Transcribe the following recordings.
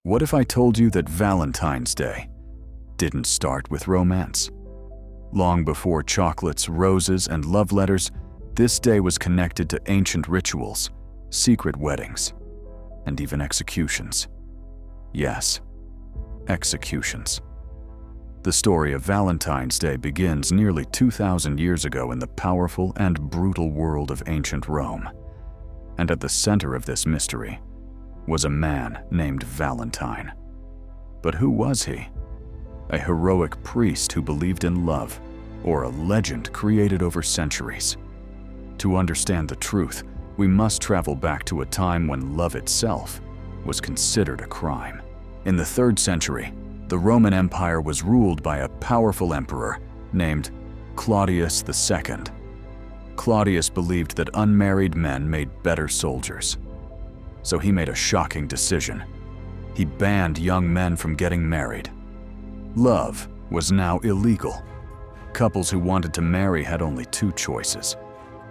What if I told you that Valentine's Day didn't start with romance? Long before chocolates, roses, and love letters, this day was connected to ancient rituals, secret weddings, and even executions. Yes, executions. The story of Valentine's Day begins nearly 2,000 years ago in the powerful and brutal world of ancient Rome. And at the center of this mystery was a man named Valentine. But who was he? A heroic priest who believed in love, or a legend created over centuries? To understand the truth, we must travel back to a time when love itself was considered a crime. In the 3rd century, the Roman Empire was ruled by a powerful emperor named Claudius II. Claudius believed that unmarried men made better soldiers. So he made a shocking decision. He banned young men from getting married. Love was now illegal. Couples who wanted to marry had only 2 choices: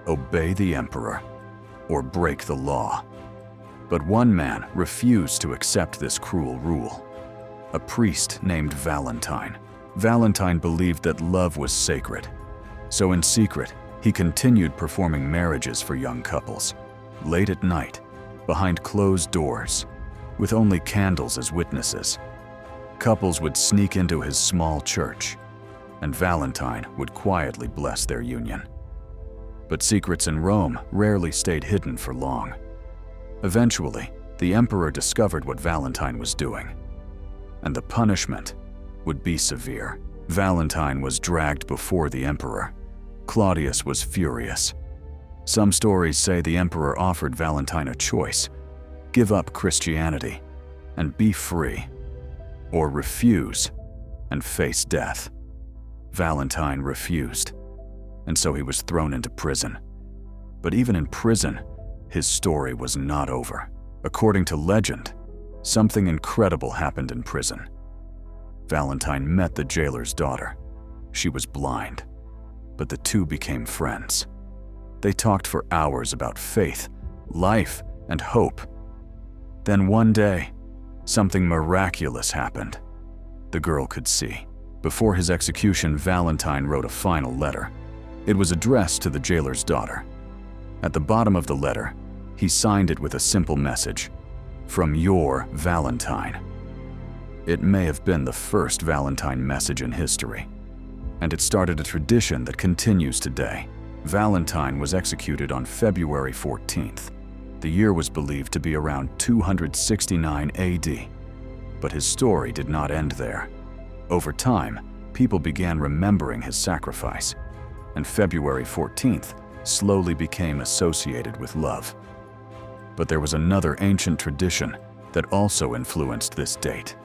obey the emperor or break the law. But one man refused to accept this cruel rule: a priest named Valentine. Valentine believed that love was sacred. So in secret, he continued performing marriages for young couples, late at night, behind closed doors, with only candles as witnesses. Couples would sneak into his small church, and Valentine would quietly bless their union. But secrets in Rome rarely stayed hidden for long. Eventually, the emperor discovered what Valentine was doing, and the punishment would be severe. Valentine was dragged before the emperor. Claudius was furious. Some stories say the emperor offered Valentine a choice: give up Christianity and be free, or refuse and face death. Valentine refused, and so he was thrown into prison. But even in prison, his story was not over. According to legend, something incredible happened in prison. Valentine met the jailer's daughter. She was blind, but the two became friends. They talked for hours about faith, life, and hope. Then one day, something miraculous happened. The girl could see. Before his execution, Valentine wrote a final letter. It was addressed to the jailer's daughter. At the bottom of the letter, he signed it with a simple message: "From your Valentine." It may have been the first Valentine message in history, and it started a tradition that continues today. Valentine was executed on February 14th. The year was believed to be around 269 AD, but his story did not end there. Over time, people began remembering his sacrifice, and February 14th slowly became associated with love. But there was another ancient tradition that also influenced this date: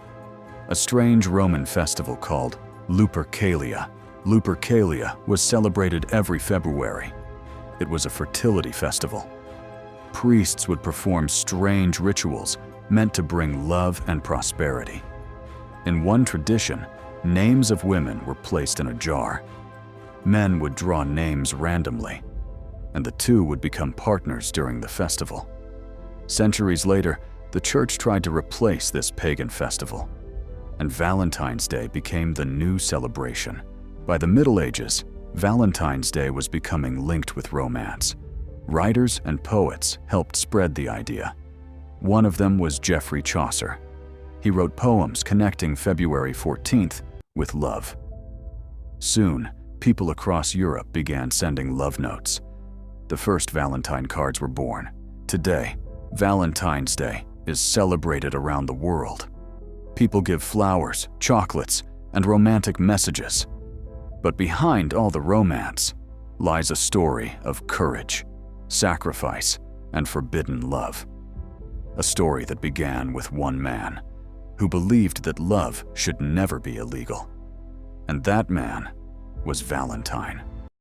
a strange Roman festival called Lupercalia. Lupercalia was celebrated every February. It was a fertility festival. Priests would perform strange rituals meant to bring love and prosperity. In one tradition, names of women were placed in a jar. Men would draw names randomly, and the two would become partners during the festival. Centuries later, the church tried to replace this pagan festival, and Valentine's Day became the new celebration. By the Middle Ages, Valentine's Day was becoming linked with romance. Writers and poets helped spread the idea. One of them was Geoffrey Chaucer. He wrote poems connecting February 14th with love. Soon, people across Europe began sending love notes. The first Valentine cards were born. Today, Valentine's Day is celebrated around the world. People give flowers, chocolates, and romantic messages. But behind all the romance lies a story of courage, sacrifice, and forbidden love. A story that began with one man who believed that love should never be illegal. And that man was Valentine.